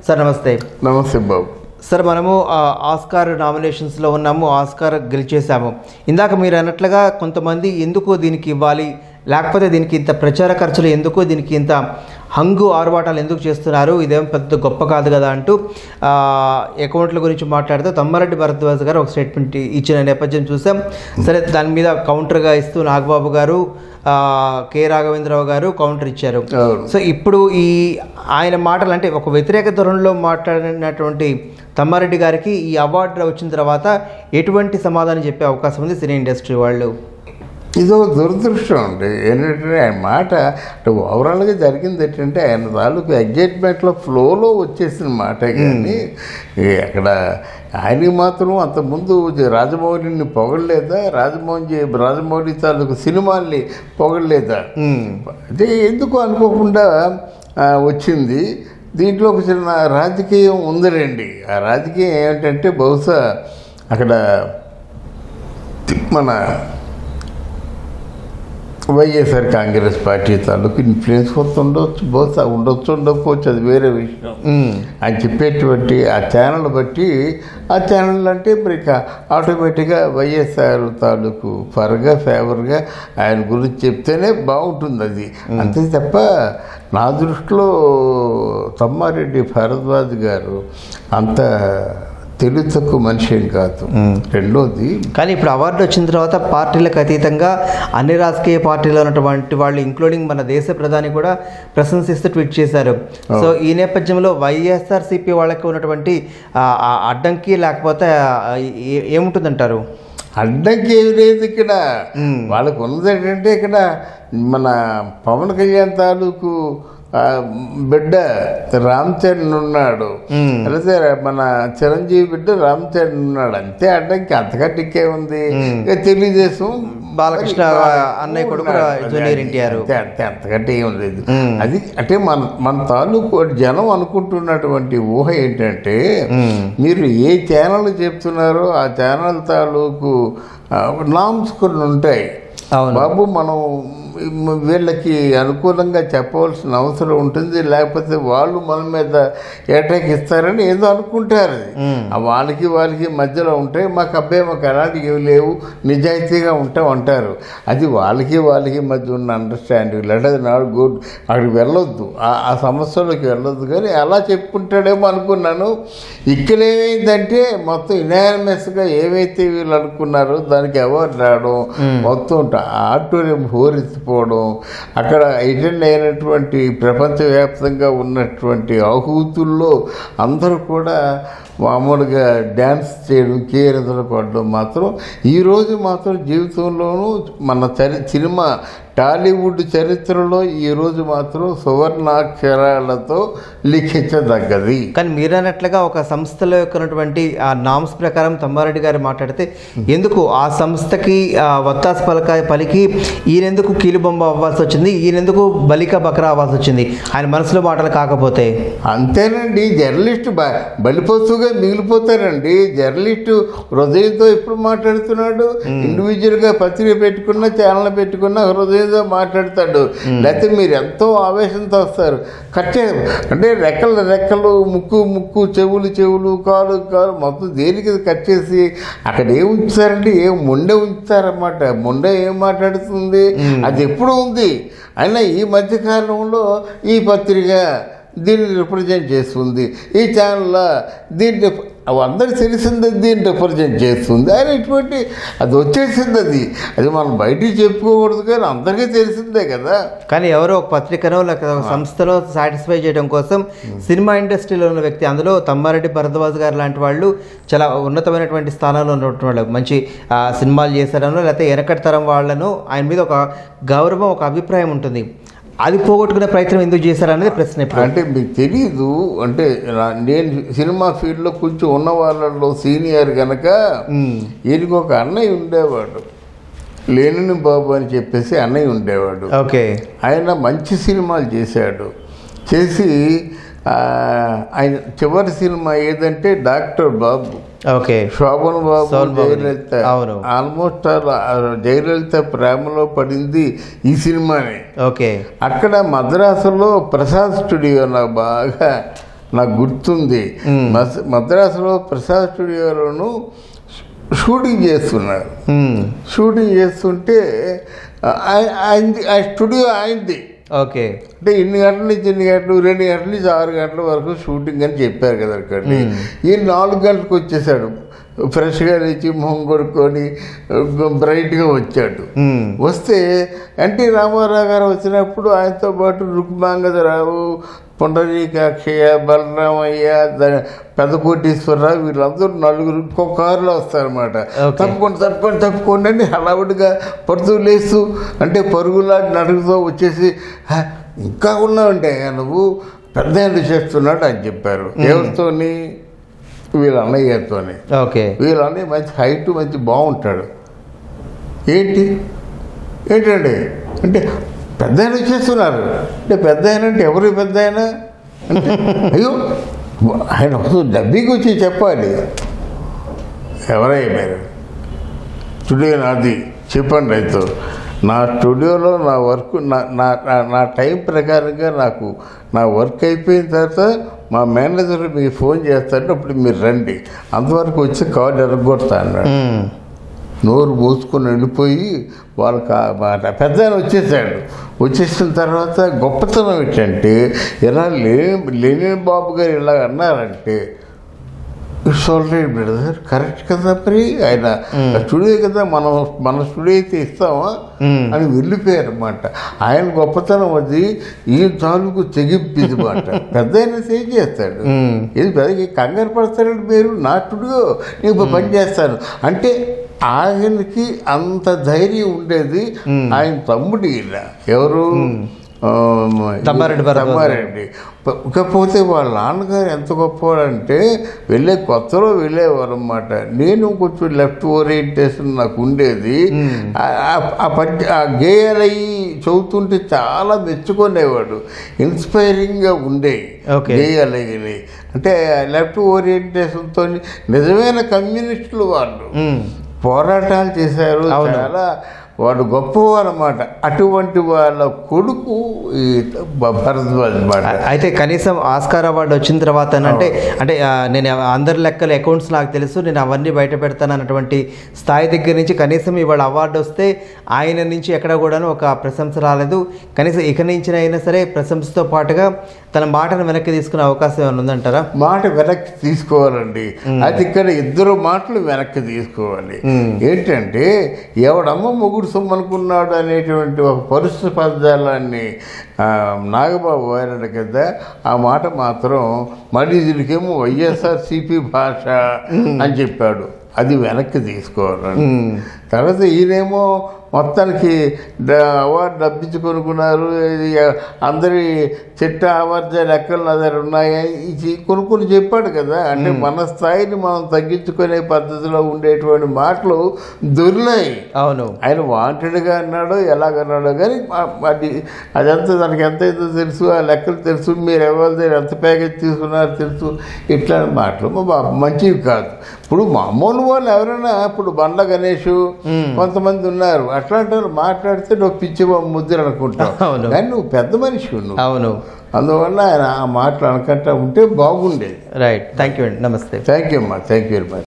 Sir నమస్తే. నమస్తే బాబు. Sir మనము ఆస్కార్ నామినేషన్స్లో ఉన్నాము, ఆస్కార్ గెలిచేసాము. ఇందాక మీరు అన్నట్లుగా కొంతమంది ఎందుకు దీనికి ఇవ్వాలి, లేకపోతే దీనికి ఇంత ప్రచార ఖర్చులు ఎందుకు, దీనికి ఇంత హంగు ఆర్భాటాలు ఎందుకు చేస్తున్నారు, ఇదేం పెద్ద గొప్ప కాదు కదా అంటూ అకౌంట్ల గురించి మాట్లాడుతూ తమ్మారెడ్డి భరద్వాజ్ గారు ఒక స్టేట్మెంట్ ఇచ్చిన నేపథ్యం చూసాం. సరే, దాని మీద కౌంటర్గా ఇస్తూ నాగబాబు గారు, కె రాఘవేంద్రరావు గారు కౌంటర్ ఇచ్చారు. సో ఇప్పుడు ఈ ఆయన మాటలు అంటే ఒక వ్యతిరేక ధోరణిలో మాట్లాడినటువంటి తమ్మారెడ్డి గారికి ఈ అవార్డు వచ్చిన తర్వాత ఎటువంటి సమాధానం చెప్పే అవకాశం ఉంది సినీ ఇండస్ట్రీ వాళ్ళు? ఇదో దురదృష్టం అండి. ఏంటంటే ఆయన మాట అంటే ఓవరాల్గా జరిగింది ఏంటంటే ఆయన తాలూకు ఎగ్జైట్మెంట్లో ఫ్లోలో వచ్చేసిన మాట, కానీ అక్కడ ఆయనకి మాత్రం అంతకుముందు రాజమౌళిని పొగడలేదా, రాజమౌళి తాలూకు సినిమాల్ని పొగడలేదా, అంటే ఎందుకు అనుకోకుండా వచ్చింది. దీంట్లో ఒక చిన్న రాజకీయం ఉందిలేండి. ఆ రాజకీయం ఏమిటంటే బహుశా అక్కడ మన వైఎస్ఆర్ కాంగ్రెస్ పార్టీ తాలూకు ఇన్ఫ్లుయెన్స్ కొంత ఉండొచ్చు, బహుశా ఉండకపోవచ్చు, అది వేరే విషయం. ఆయన చెప్పేటువంటి ఆ ఛానల్ బట్టి, ఆ ఛానల్ అంటే మరి ఆటోమేటిక్గా వైఎస్ఆర్ తాలూకు ఫేవర్గా ఆయన గురించి చెప్తేనే బాగుంటుంది. అది అంతే తప్ప నా దృష్టిలో తమ్మారెడ్డి భరద్వాజ్ గారు అంత తెలుగు తక్కువ మనిషి ఏం కాదు. రెండోది, కానీ ఇప్పుడు అవార్డు వచ్చిన తర్వాత పార్టీలకు అతీతంగా అన్ని రాజకీయ పార్టీలో ఉన్నటువంటి వాళ్ళు ఇంక్లూడింగ్ మన దేశ ప్రధాని కూడా ప్రశంసిస్తూ ట్వీట్ చేశారు. సో ఈ నేపథ్యంలో వైఎస్ఆర్సీపీ వాళ్ళకి ఉన్నటువంటి అడ్డంకి లేకపోతే ఏముంటుందంటారు? అడ్డంకి ఏమి లేదు. ఇక్కడ వాళ్ళకు ఉన్నది ఏంటంటే ఇక్కడ మన పవన్ కళ్యాణ్ తాలూకు బిడ్డ రామ్ చరణ్ ఉన్నాడు, అయితే మన చిరంజీవి బిడ్డ రామ్ చరణ్ ఉన్నాడు. అంతే అడ్డంకి, అంతకంటే ఇంకే ఉంది. తెలుగుదేశం బాలకృష్ణ అన్నయ్య కొడుకు జూనియర్ ఎన్టీఆర్, అంతే, అంతకంటే ఏం లేదు. అది అంటే మన తాలూకు జనం అనుకుంటున్నటువంటి ఊహ ఏంటంటే మీరు ఏ ఛానల్ చెప్తున్నారో ఆ ఛానల్ తాలూకు నామ్స్ కొన్ని ఉంటాయి బాబు. మనం వీళ్ళకి అనుకూలంగా చెప్పవలసిన అవసరం ఉంటుంది, లేకపోతే వాళ్ళు మన మీద అటాక్ ఇస్తారని ఏదో అనుకుంటారు. అది వాళ్ళకి మధ్యలో ఉంటాయి. మాకు అలాంటివి ఏమి లేవు, నిజాయితీగా ఉంటాం అంటారు. అది వాళ్ళకి మధ్య ఉన్న అండర్స్టాండింగ్. లెట్ అది నాట్ గుడ్, అక్కడికి వెళ్ళొద్దు, ఆ సమస్యలోకి వెళ్ళొద్దు. కానీ అలా చెప్పుకుంటాడేమో అనుకున్నాను. ఇక్కడ ఏమైందంటే మొత్తం యునానిమస్గా ఏవైతే వీళ్ళు అనుకున్నారో దానికి అవార్డు రావడం, మొత్తం ఆడిటోరియం హోరెత్తిపోవడం, అక్కడ అటెండ్ అయినటువంటి ప్రపంచవ్యాప్తంగా ఉన్నటువంటి ఆహూతుల్లో అందరూ కూడా మామూలుగా డ్యాన్స్ చేయడం, కేరింతలు పడడం మాత్రం ఈరోజు మాత్రం జీవితంలోనూ మన సినిమా టాలీవుడ్ చరిత్రలో ఈరోజు మాత్రం సువర్ణాక్షరాలతో లిఖించదగ్గది. కానీ మీరు అన్నట్లుగా ఒక సంస్థలో ఉన్నటువంటి ఆ నామ్స్ ప్రకారం తమ్మారెడ్డి గారు మాట్లాడితే ఎందుకు ఆ సంస్థకి వత్తాసు పలికి ఈయనెందుకు కీలుబొమ్మ అవ్వాల్సి వచ్చింది, ఈయనెందుకు బలిక బకరా అవ్వాల్సి వచ్చింది, ఆయన మనసులో మాటలు కాకపోతే? అంతేనండి, జర్నలిస్టు బలిపోతుగా మిగిలిపోతారండి. జర్నలిస్టు హృదయంతో ఎప్పుడు మాట్లాడుతున్నాడు? ఇండివిజువల్గా పత్రిక పెట్టుకున్న, ఛానల్ పెట్టుకున్న హృదయం మాట్లాడతాడు. లేకపోతే మీరు ఎంతో ఆవేశంతో వస్తారు, అంటే రెక్కలు, ముక్కు, చెవులు, కాలు మొత్తం దేనికి కట్ చేసి అక్కడ ఏం ఉంచుతారండి? మొండె ఉంచుతారన్నమాట. మొండె ఏం మాట్లాడుతుంది? అది ఎప్పుడు ఉంది. అయినా ఈ మధ్యకాలంలో ఈ పత్రిక దీన్ని రిప్రజెంట్ చేస్తుంది, ఈ ఛానల్లో దీన్ని అందరికి తెలిసింది దీన్ని రిప్రజెంట్ చేస్తుంది అని ఇటువంటి అది వచ్చేసింది. అది మనం బయటికి చెప్పుకోకూడదు, కానీ అందరికీ తెలిసిందే కదా. కానీ ఎవరో ఒక పత్రికనో లేక సంస్థలో సాటిస్ఫై చేయడం కోసం సినిమా ఇండస్ట్రీలో ఉన్న వ్యక్తి, అందులో తమ్మారెడ్డి భరద్వాజ్ గారు లాంటి వాళ్ళు చాలా ఉన్నతమైనటువంటి స్థానంలో ఉన్నటువంటి వాళ్ళు, మంచి సినిమాలు చేశారనో లేకపోతే వెనకటి తరం వాళ్ళను ఆయన మీద ఒక గౌరవం, ఒక అభిప్రాయం ఉంటుంది. అది పోగొట్టుకునే ప్రయత్నం ఎందుకు చేశారనేది ప్రశ్న. అంటే మీకు తెలీదు, అంటే నేను సినిమా ఫీల్డ్లో కొంచెం ఉన్న వాళ్ళలో సీనియర్ కనుక ఈయనకి ఒక అన్నయ్య ఉండేవాడు, లేనిని బాబు అని చెప్పేసి అన్నయ్య ఉండేవాడు. ఓకే, ఆయన మంచి సినిమాలు చేసి ఆయన చివరి సినిమా ఏదంటే డాక్టర్ బాబు. ఓకే, శోభన్ బాబు, జయలలిత, ఆల్మోస్ట్ జయలలిత ప్రేమలో పడింది ఈ సినిమానే. ఓకే, అక్కడ మద్రాసులో ప్రసాద్ స్టూడియో నాకు బాగా నాకు గుర్తుంది. మద్రాసులో ప్రసాద్ స్టూడియోలోను షూటింగ్ చేస్తున్నారు. షూటింగ్ చేస్తుంటే ఆ స్టూడియో ఆయనది. ఓకే. అంటే ఇన్ని గంటల నుంచి ఇన్ని గంటలు, 2 గంటల నుంచి 6 గంటల వరకు షూటింగ్ అని చెప్పారు కదా అక్కడి. ఈయన 4 గంటలకు వచ్చేసాడు. ఫ్రెష్గా లేచి మొహం కొడుకొని బ్రైట్గా వచ్చాడు. వస్తే ఎన్టీ రామారావు గారు వచ్చినప్పుడు ఆయనతో పాటు రుక్మాంగదరావు, పుండరీకాక్షయ్య, బలరామయ్య, పెద్ద కోటీశ్వరరావు వీళ్ళందరూ 4 ఇంకో కారులో వస్తారన్నమాట. తప్పుకోండి అని హడావుడిగా పడుతూ లేస్తూ అంటే పరుగులా నడుగుతూ వచ్చేసి, ఇంకా ఉన్నావంటే నువ్వు పెద్ద చేస్తున్నాడు అని చెప్పారు. ఎవరితోని? వీళ్ళ అన్నయ్యతోని. ఓకే. వీళ్ళ అన్నయ్య మంచి హైట్, మంచి బాగుంటాడు. ఏంటండి అంటే పెద్ద ఆయన వచ్చేస్తున్నారు అంటే పెద్ద ఆయన అంటే ఎవరు పెద్ద ఆయన అంటే అయ్యో ఆయన డబ్బీకి వచ్చి చెప్పాలి. ఎవరయ్యా మీరు? స్టూడియో నాది, చెప్పండి రైతు. నా స్టూడియోలో నా వర్క్ నా టైం ప్రకారంగా నా వర్క్ అయిపోయిన తర్వాత మా మేనేజర్ మీకు ఫోన్ చేస్తాడు, అప్పుడు మీరు రండి, అంతవరకు వచ్చి కార్డు ఎరగొడతా అన్నాడు. నోరు మూసుకొని వెళ్ళిపోయి వాళ్ళకి పెద్ద ఆయన వచ్చేసాడు. వచ్చేసిన తర్వాత గొప్పతనం ఏంటంటే ఇలా లేని బాబు గారు ఇలా అన్నారంటే ఇట్స్ ఆల్రెడీ బ్రదర్, కరెక్ట్ కదా. మరి ఆయన స్టూడియో కదా, మన స్టూడియో అయితే ఇస్తామా అని వెళ్ళిపోయారు అన్నమాట. ఆయన గొప్పతనం అది ఈ తాలూకు తెగింపిది మాట. పెద్ద ఆయన ఏం చేస్తాడు? ఇది పెద్ద కంగారు పడతారండి మీరు, నా స్టూడియో నేను పని చేస్తాను అంటే ఆయనకి అంత ధైర్యం ఉండేది. ఆయన తమ్ముడు ఇలా ఎవరు తమ్మారెడ్డి. ఇకపోతే వాళ్ళ నాన్నగారు ఎంత గొప్పవాడంటే కొత్తలో వెళ్ళేవారు అన్నమాట. నేను కొంచెం లెఫ్ట్ ఓరియంటేషన్ నాకు ఉండేది. ఆ గేయాలయ్యి చదువుతుంటే చాలా మెచ్చుకునేవాడు, ఇన్స్పైరింగ్గా ఉండేవి గేయాలయ్యి. అంటే లెఫ్ట్ ఓరియంటేషన్తో నిజమైన కమ్యూనిస్టులు వాళ్ళు పోరాటాలు చేశారు. చాలా వాడు గొప్పవారు అన్నమాట. అటువంటి వాళ్ళ కొడుకు ఈ భరద్వాజ్ అన్నమాట. అయితే కనీసం ఆస్కార్ అవార్డు వచ్చిన తర్వాత అంటే నేను అందరి లెక్కల అకౌంట్స్ నాకు తెలుసు, నేను అవన్నీ బయట పెడతాను అన్నటువంటి స్థాయి దగ్గర నుంచి కనీసం ఇవాళ అవార్డు వస్తే ఆయన నుంచి ఎక్కడ కూడాను ఒక ప్రశంస రాలేదు. కనీసం ఇక నుంచి అయినా సరే ప్రశంసతో పాటుగా తన మాటను వెనక్కి తీసుకునే అవకాశం ఏమైనా ఉందంటారా? మాట వెనక్కి తీసుకోవాలండి. అది ఇక్కడ 2 మాటలు వెనక్కి తీసుకోవాలి. ఏంటంటే ఎవడమ్మ మొగుడు సొమ్మనుకున్నాడు అనేటువంటి ఒక పరుష పదజాలాన్ని నాగబాబు వాడాడు కదా, ఆ మాట మాత్రం మళ్ళీ దీనికేమో వైఎస్ఆర్సీపీ భాష అని చెప్పాడు. అది వెనక్కి తీసుకోవాలండి. తర్వాత ఈయనేమో మొత్తానికి అవార్డు డబ్బించుకొనుకున్నారు. అందరి చిట్ట ఆవర్జ లెక్కలు నా దగ్గర ఉన్నాయి కొనుక్కొని చెప్పాడు కదా. అంటే మన స్థాయిని మనం తగ్గించుకునే పద్ధతిలో ఉండేటువంటి మాటలు దొరినాయి. అవును, ఆయన వాంటెడ్గా అన్నాడో ఎలాగన్నాడో కానీ అదంతా దానికి ఎంత అయితే తెలుసు, ఆ లెక్కలు తెలుసు, మీరు ఎవరి ఎంత ప్యాకేజ్ తీసుకున్నారో తెలుసు. ఇట్లాంటి మాటలు మంచివి కాదు. ఇప్పుడు మామూలు వాళ్ళు ఎవరైనా ఇప్పుడు బండ్ల గణేష్ కొంతమంది ఉన్నారు, అట్లాంటి వాళ్ళు మాట్లాడితే నువ్వు పిచ్చి ముద్ర అనుకుంటావు, కానీ నువ్వు పెద్ద మనిషి నువ్వు. అవును, అందువల్ల ఆయన ఆ మాటలు అనుకుంటా ఉంటే బాగుండేది. రైట్. థ్యాంక్ యూ అండి. నమస్తే. థ్యాంక్ యూ అమ్మా. Thank you very much.